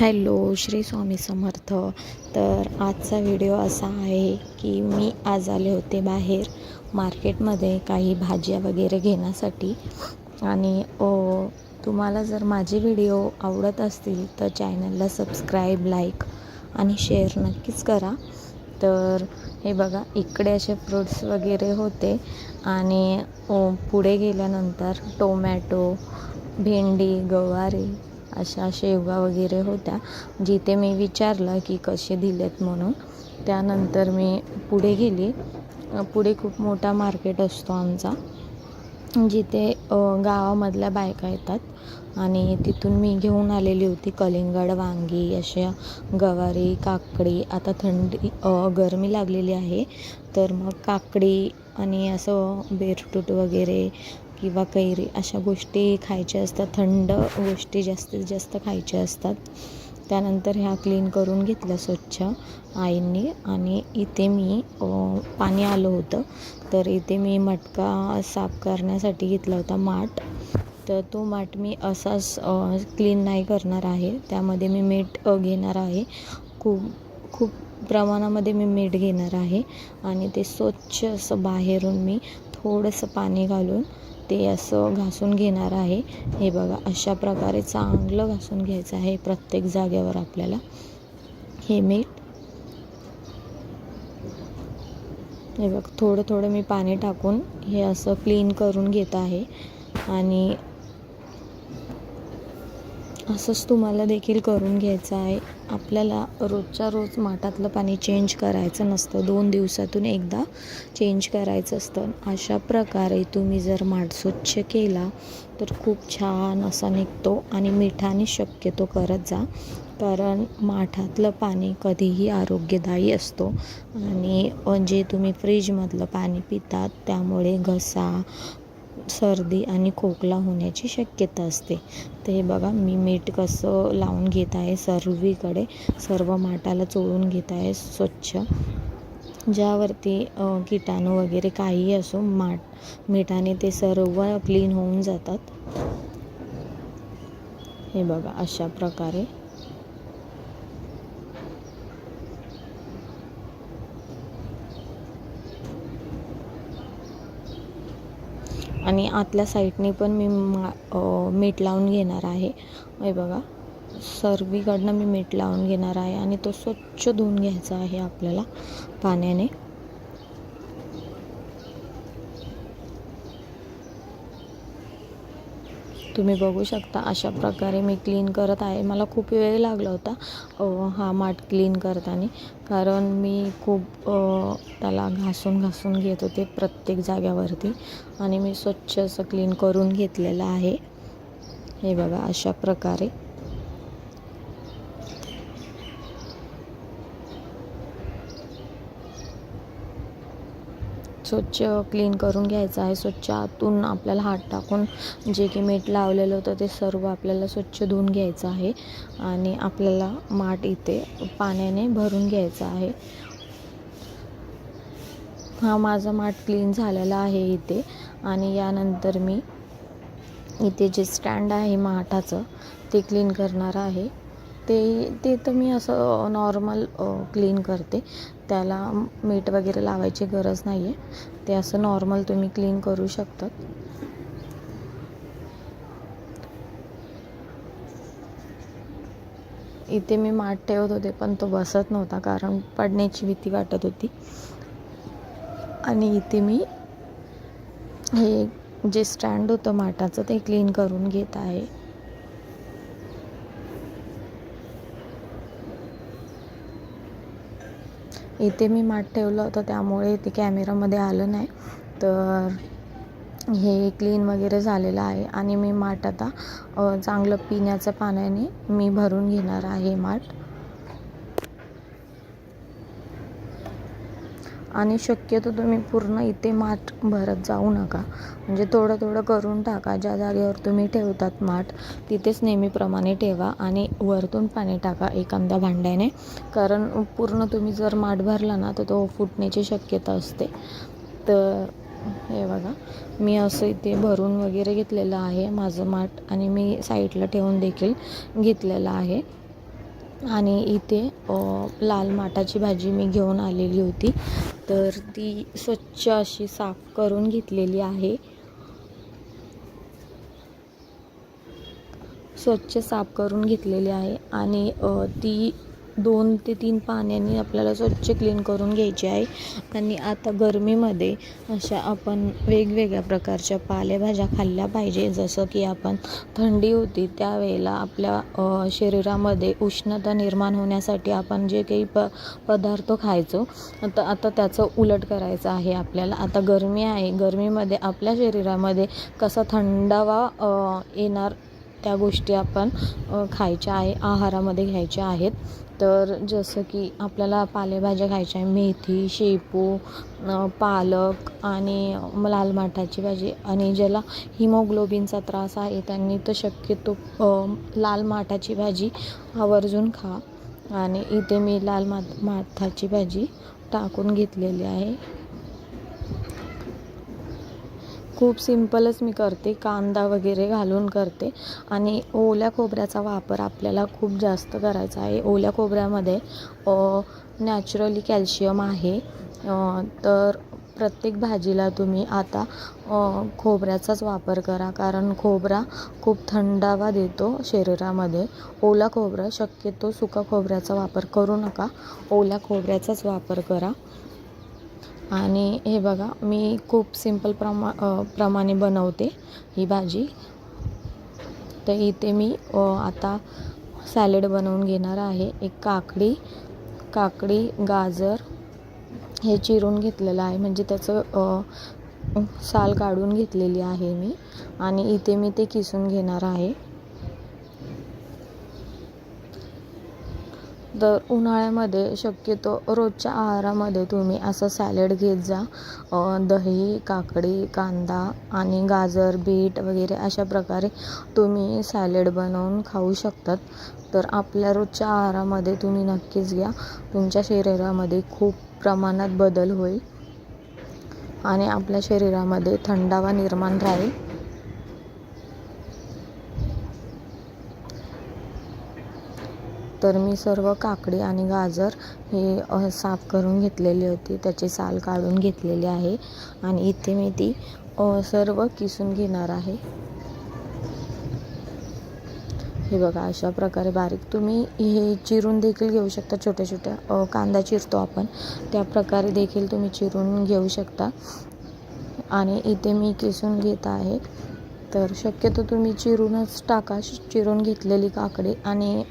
Hello, Shri Swami Samarth. तर आजचा video असा आहे की मी आज आले होते बाहेर मार्केटमध्ये काही भाज्या वगैरे घेण्यासाठी. आणि तुम्हाला जर माझे व्हिडिओ आवडत असतील तर चॅनलला सबस्क्राईब, लाईक आणि शेअर नक्कीच करा. तर हे बघा, इकडे असे फ्रूट्स वगैरे होते आणि पुढे गेल्यानंतर टोमॅटो, भेंडी, गवारी, अशा शेवगा वगैरे होत्या, जिथे मी विचारलं की कसे दिलेत म्हणून. त्यानंतर मी पुढे गेली. पुढे खूप मोठा मार्केट असतो आमचा, जिथे गावामधल्या बायका येतात आणि तिथून मी घेऊन आलेली होती कलिंगड, वांगी, अशा गवारी, काकडी. आता गरमी लागलेली आहे, तर मग काकडी आणि असं बीटरूट वगैरे किंवा कैरी अशा गोष्टी खायच्या असतात. थंड गोष्टी जास्तीत जास्त खायच्या असतात. त्यानंतर ह्या क्लीन करून घेतल्या स्वच्छ आईंनी. आणि इथे मी पाणी आलं होतं, तर इथे मी मटका साफ करण्यासाठी घेतला होता माठ. तर तो माठ मी असाच क्लीन नाही करणार आहे. त्यामध्ये मी मीठ घेणार आहे. खूप प्रमाणामध्ये मी मीठ घेणार आहे आणि ते स्वच्छ असं बाहेरून मी थोडंसं पाणी घालून ते असं घासून घेणार आहे. हे बघा, अशा प्रकारे चांगलं घासून घ्यायचं आहे प्रत्येक जागेवर आपल्याला हे मीठ. हे बघ, थोडं मी पाणी टाकून हे असं क्लीन करून घेत आहे. आणि असंच तुम्हाला देखील करून घ्यायचं आहे. आपल्याला रोजच्या रोज माठातलं पाणी चेंज करायचं नसतं, 2 दिवसातून एकदा चेंज करायचं असतं. अशा प्रकारे तुम्ही जर माठ स्वच्छ केला तर खूप छान असा निघतो. आणि मिठाने शक्यतो करत जा, कारण माठातलं पाणी कधीही आरोग्यदायी असतो. आणि जे तुम्ही फ्रीजमधलं पाणी पितात त्यामुळे घसा, सर्दी आणि खोकला होण्याची शक्यता असते. तर हे बघा, मी मीठ कसं लावून घेत आहे सर्वीकडे, सर्व माठाला चोळून घेत आहे स्वच्छ. ज्यावरती किटाणू वगैरे काहीही असो, मिठाने ते सर्व क्लीन होऊन जातात. हे बघा, अशा प्रकारे. आणि आतल्या साईडने पण मी मीठ लावून घेणार आहे. हे बघा, सर्वीकडनं मी मीठ लावून घेणार आहे आणि तो स्वच्छ धुवून घ्यायचा आहे आपल्याला पाण्याने. तुम्ही बघू शकता, अशा प्रकारे मी क्लीन करत आहे. मला खूप वेळ लागला होता हा माठ क्लीन करताना, कारण मी खूप त्याला घासून घेत होते प्रत्येक जाग्यावरती. आणि मी स्वच्छ असं क्लीन करून घेतलेलं आहे. हे बघा, अशा प्रकारे. स्वच्छ क्लीन करून घ्यायचं आहे. स्वच्छ आतून आपल्याला हात टाकून जे की मीठ लावलेलं होतं ते सर्व आपल्याला स्वच्छ धुवून घ्यायचं आहे. आणि आपल्याला माठ इथे पाण्याने भरून घ्यायचा आहे. हा माझा माठ क्लीन झालेला आहे इथे. आणि यानंतर मी इथे जे स्टँड आहे माठाचं ते क्लीन करणार आहे. ते तर मी असं नॉर्मल क्लीन करते, त्याला मीठ वगैरे लावायची गरज नाही आहे. ते असं नॉर्मल तुम्ही क्लीन करू शकतात. इथे मी माठ ठेवत होते पण तो बसत नव्हता, कारण पडण्याची भीती वाटत होती. आणि इथे मी हे जे स्टँड होतं माठाचं ते क्लीन करून घेत आहे. इथे मी माठ ठेवलं होतं त्यामुळे ते कॅमेरामध्ये आलं नाही. तर हे क्लीन वगैरे झालेलं आहे. आणि मी माठ आता चांगलं पिण्याच्या पाण्याने मी भरून घेणार आहे माठ. आणि शक्यतो तुम्ही पूर्ण इथे माठ भरत जाऊ नका, म्हणजे थोडं करून टाका. ज्या जागेवर तुम्ही ठेवतात माठ तिथेच नेहमीप्रमाणे ठेवा आणि वरतून पाणी टाका एखाद्या भांड्याने, कारण पूर्ण तुम्ही जर माठ भरला ना तर तो फुटण्याची शक्यता असते. तर हे बघा, मी असं इथे भरून वगैरे घेतलेलं आहे माझं माठ. आणि मी साईडला ठेवून देखील घेतलेलं आहे. आणि इथे लाल माठाची भाजी मी घेऊन आलेली होती, तर ती स्वच्छ अशी साफ करून घेतलेली आहे. स्वच्छ साफ करून घेतलेली आहे आणि ती 2 ते 3 पाण्याने आपल्याला स्वच्छ क्लीन करून घ्यायची आहे. आणि आता गरमीमध्ये अशा आपण वेगवेगळ्या प्रकारच्या पालेभाज्या खाल्ल्या पाहिजे. जसं की आपण थंडी होती त्यावेळेला आपल्या शरीरामध्ये उष्णता निर्माण होण्यासाठी आपण जे काही पदार्थ खायचो, आता त्याचं उलट करायचं आहे आपल्याला. आता गरमी आहे, गरमीमध्ये आपल्या शरीरामध्ये कसा थंडावा येणार त्या गोष्टी आपण खायच्या आहे, आहारामध्ये घ्यायच्या आहेत. तर जसं की आपल्याला पालेभाज्या खायच्या आहे, मेथी, शेपू, पालक आणि लाल माठाची भाजी. आणि ज्याला हिमोग्लोबिनचा त्रास आहे त्यांनी तर शक्यतो लाल माठाची भाजी आवर्जून खा. आणि इथे मी लाल माठाची भाजी टाकून घेतलेली आहे. खूप सिंपलच मी करते, कांदा वगैरे घालून करते. आणि ओल्या खोबऱ्याचा वापर आपल्याला खूप जास्त करायचा आहे. ओल्या खोबऱ्यामध्ये नॅचरली कॅल्शियम आहे. तर प्रत्येक भाजीला तुम्ही आता खोबऱ्याचाच वापर करा, कारण खोबरा खूप थंडावा देतो शरीरामध्ये. ओला खोबरं शक्यतो सुका खोबऱ्याचा वापर करू नका, ओल्या खोबऱ्याचाच वापर करा. आणि हे बघा, मी खूप सिंपल प्रमाणे बनवते ही भाजी. तर इथे मी आता सॅलेड बनवून घेणार आहे. एक काकडी, गाजर हे चिरून घेतलेलं आहे, म्हणजे त्याचं साल काढून घेतलेली आहे मी. आणि इथे मी ते किसून घेणार आहे. तर उन्हाळ्यामध्ये शक्यतो रोजच्या आहारामध्ये तुम्ही असं सॅलेड घेत जा. दही, काकडी, कांदा आणि गाजर, बीट वगैरे अशा प्रकारे तुम्ही सॅलेड बनवून खाऊ शकतात. तर आपल्या रोजच्या आहारामध्ये तुम्ही नक्कीच घ्या. तुमच्या शरीरामध्ये खूप प्रमाणात बदल होईल आणि आपल्या शरीरामध्ये थंडावा निर्माण राहील. तर मी सर्व काकडी आणि गाजर हे साफ करून घेतलेली होती, त्याची साल काढून घेतलेली आहे. आणि इथे मी ती सर्व किसून घेणार आहे. हे बघा, अशा प्रकारे बारीक तुम्ही हे चिरून देखील घेऊ शकता. छोट्या कांदा चिरतो आपण, त्या प्रकारे देखील तुम्ही चिरून घेऊ शकता. आणि इथे मी किसून घेत आहे. तर शक्यतो तुम्ही चिरूनच टाका. चिरून घेतलेली काकडी आणि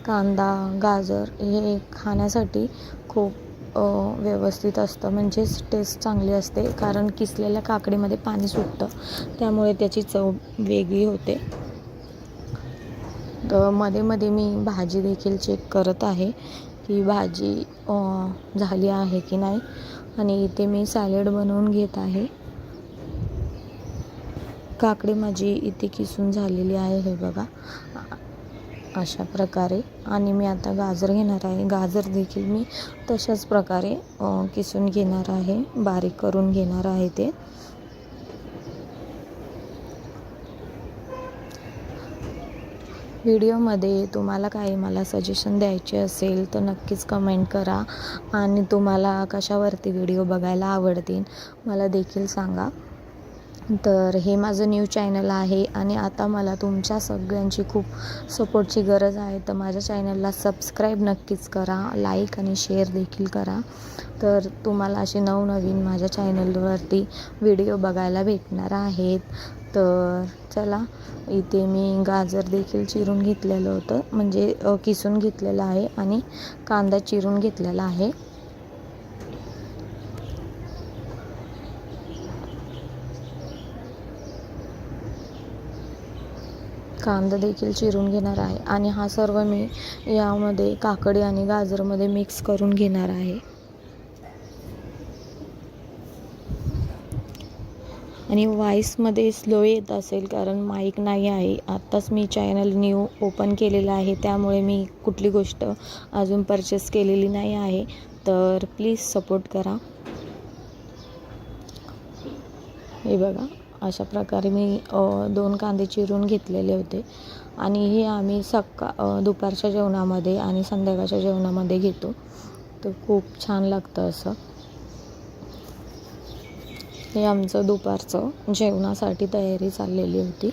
कांदा, गाजर हे खाण्यासाठी खूप व्यवस्थित असतं, म्हणजेच टेस्ट चांगली असते. कारण किसलेल्या काकडीमध्ये पाणी सुटतं, त्यामुळे त्याची चव वेगळी होते. तर मध्ये मी भाजी देखील चेक करत आहे की भाजी झाली आहे की नाही. आणि इथे मी सॅलेड बनवून घेत आहे. काकडी माझी इथे किसून झालेली आहे, हे बघा अशा प्रकारे. आणि मी आता गाजर घेणार आहे. गाजर देखील मी तशाच प्रकारे किसून घेणार आहे, बारीक करून घेणार आहे ते. व्हिडिओमध्ये तुम्हाला काही मला सजेशन द्यायचे असेल तर नक्कीच कमेंट करा. आणि तुम्हाला कशावरती व्हिडिओ बघायला आवडतील मला देखील सांगा. तर हे माझं न्यू चॅनल आहे आणि आता मला तुमच्या सगळ्यांची खूप सपोर्टची गरज आहे. तर माझ्या चॅनलला सबस्क्राईब नक्कीच करा, लाईक आणि शेअर देखील करा. तर तुम्हाला असे नवनवीन माझ्या चॅनलवरती व्हिडिओ बघायला भेटणार आहेत. तर चला, इथे मी गाजर देखील चिरून घेतलेलं होतं, म्हणजे किसून घेतलेलं आहे. आणि कांदा चिरून घेतलेला आहे. कांदा देखील चिरून घेणार आहे. आणि हा सर्व मी यामध्ये काकडी आणि गाजरमध्ये मिक्स करून घेणार आहे. आणि व्हॉईसमध्ये स्लो येत असेल कारण माईक नाही आहे. आत्ताच मी चॅनल न्यू ओपन केलेलं आहे, त्यामुळे मी कुठली गोष्ट अजून परचेस केलेली नाही आहे. तर प्लीज सपोर्ट करा. हे बघा, अशा प्रकारे मी 2 कांदे चिरून घेतलेले होते आणि हे आम्ही दुपारच्या जेवणामध्ये आणि संध्याकाळच्या जेवणामध्ये घेतो. तर खूप छान लागतं असं. हे आमचं दुपारचं जेवणासाठी तयारी चाललेली होती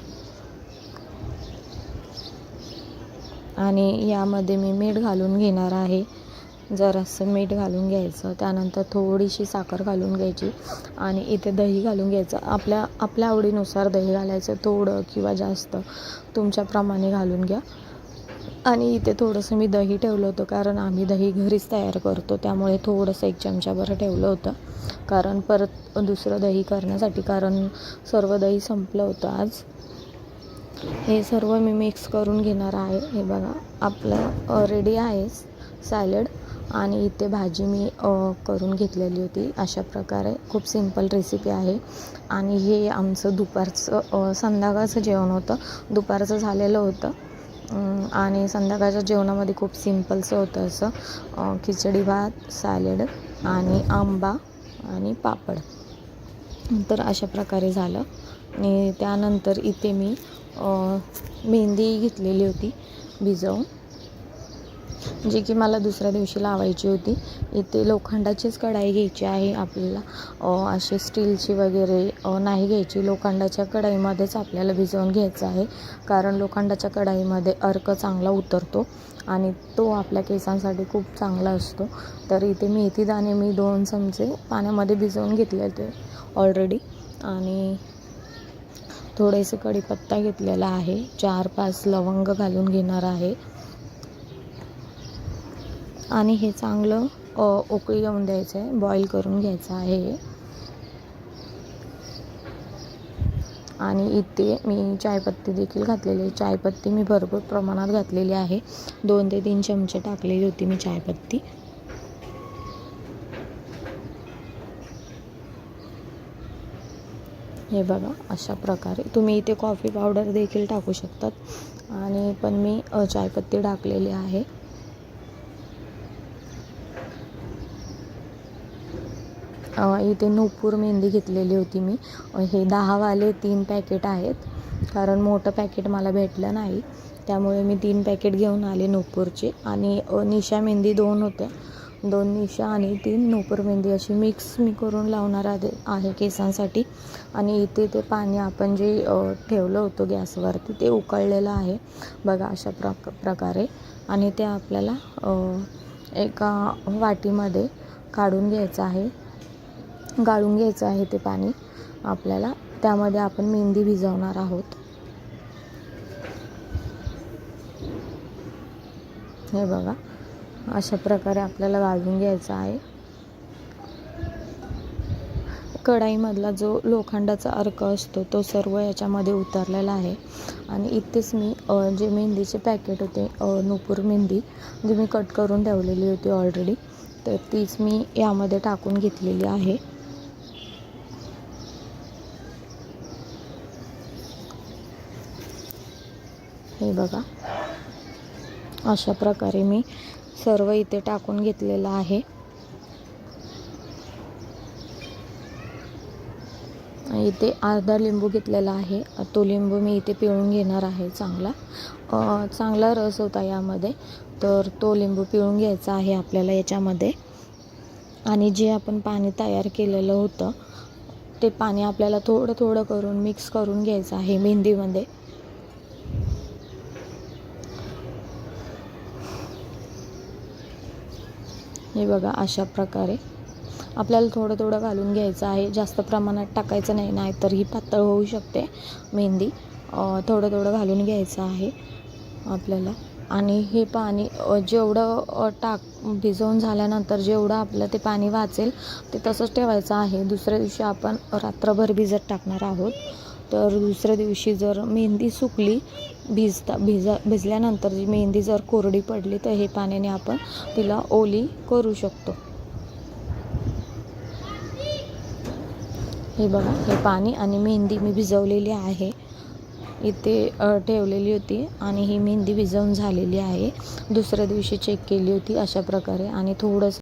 आणि यामध्ये मी मीठ घालून घेणार आहे. जरासं मीठ घालून घ्यायचं, त्यानंतर थोडीशी साखर घालून घ्यायची आणि इथे दही घालून घ्यायचं. आपल्या आवडीनुसार दही घालायचं, थोडं किंवा जास्त तुमच्याप्रमाणे घालून घ्या. आणि इथे थोडंसं मी दही ठेवलं होतं, कारण आम्ही दही घरीच तयार करतो, त्यामुळे थोडंसं 1 चमचाभर ठेवलं होतं, कारण परत दुसरं दही करण्यासाठी, कारण सर्व दही संपलं होतं आज. हे सर्व मी मिक्स करून घेणार आहे. हे बघा, आपलं रेडी आहे सॅलड. आणि इथे भाजी मी करून घेतलेली होती. अशा प्रकारे खूप सिंपल रेसिपी आहे. आणि हे आमचं दुपारचं संध्याकाळचं जेवण होतं. दुपारचं झालेलं होतं आणि संध्याकाळच्या जेवणामध्ये खूप सिंपलचं होतं असं. खिचडी भात, सॅलड आणि आंबा आणि पापड. तर अशा प्रकारे झालं. आणि त्यानंतर इथे मी मेहंदी घेतलेली होती भिजवून, जी की मला दुसऱ्या दिवशी लावायची होती. इथे लोखंडाचीच कढाई घ्यायची आहे आपल्याला, अशी स्टीलची वगैरे नाही घ्यायची. लोखंडाच्या कढईमध्येच आपल्याला भिजवून घ्यायचं आहे, कारण लोखंडाच्या कढईमध्ये अर्क चांगला उतरतो आणि तो आपल्या केसांसाठी खूप चांगला असतो. तर इथे मेथीदाणे मी 2 चमचे पाण्यामध्ये भिजवून घेतले होते ऑलरेडी आणि थोडेसे कढीपत्ता घेतलेला आहे. 4-5 लवंग घालून घेणार आहे आणि हे चांगलं उकळी येऊन द्यायचं आहे, बॉईल करून घ्यायचं आहे. आणि इथे मी चायपत्ती देखील घातलेली आहे. चायपत्ती मी भरपूर प्रमाणात घातलेली आहे. 2 ते 3 चमचे टाकलेली होती मी चायपत्ती. हे बघा, अशा प्रकारे तुम्ही इथे कॉफी पावडर देखील टाकू शकतात, आणि पण मी चायपत्ती टाकलेली आहे. इथे नूपूर मेहंदी घेतलेली होती मी. हे 10 वाले 3 पॅकेट आहेत, कारण मोठं पॅकेट मला भेटलं नाही, त्यामुळे मी 3 पॅकेट घेऊन आले नूपूरचे. आणि निशा मेहंदी 2 होत्या, 2 निशा आणि 3 नूपूर मेहंदी अशी मिक्स मी करून लावणार आहे केसांसाठी. आणि इथे ते पाणी आपण जे ठेवलं होतं गॅसवरती ते उकळलेलं आहे बघा, अशा प्रकारे. आणि ते आपल्याला एका वाटीमध्ये काढून घ्यायचं आहे, गाळून घ्यायचं आहे ते पाणी आपल्याला. त्यामध्ये आपण मेहंदी भिजवणार आहोत. हे बघा, अशा प्रकारे आपल्याला गाळून घ्यायचं आहे. कढईमधला जो लोखंडाचा अर्क असतो तो सर्व याच्यामध्ये उतरलेला आहे. आणि इथेच मी जे मेहंदीचे पॅकेट होते, नूपूर मेहंदी जी मी कट करून ठेवलेली होती ऑलरेडी, तर तीच मी यामध्ये टाकून घेतलेली आहे. हे बघा, अशा प्रकारे मी सर्व इथे टाकून घेतलेलं आहे. इथे अर्धा लिंबू घेतलेला आहे, तो लिंबू मी इथे पिळून घेणार आहे. चांगला रस होता यामध्ये, तर तो लिंबू पिळून घ्यायचा आहे आपल्याला याच्यामध्ये. आणि जे आपण पाणी तयार केलेलं होतं ते पाणी आपल्याला थोडं थोडं करून मिक्स करून घ्यायचं आहे मेहंदीमध्ये. हे बघा, अशा प्रकारे आपल्याला थोडं थोडं घालून घ्यायचं आहे, जास्त प्रमाणात टाकायचं नाही, नाहीतर ही पातळ होऊ शकते मेहंदी. थोडं थोडं घालून घ्यायचं आहे आपल्याला. आणि हे पाणी जेवढं भिजवून झाल्यानंतर जेवढं आपलं ते पाणी वाचेल ते तसंच ठेवायचं आहे. दुसऱ्या दिवशी आपण रात्रभर भिजत टाकणार आहोत. तर दुसऱ्या दिवशी जर मेहंदी सुकली, भिजल्यानंतर जी मेहंदी जर कोरडी पडली, तर हे पाण्याने आपण तिला ओली करू शकतो. हे बघा, हे पाणी आणि मेहंदी मी भिजवलेली आहे, इथे ठेवलेली होती. आणि ही मेहंदी भिजवून झालेली आहे. दुसऱ्या दिवशी चेक केली होती अशा प्रकारे. आणि थोडंसं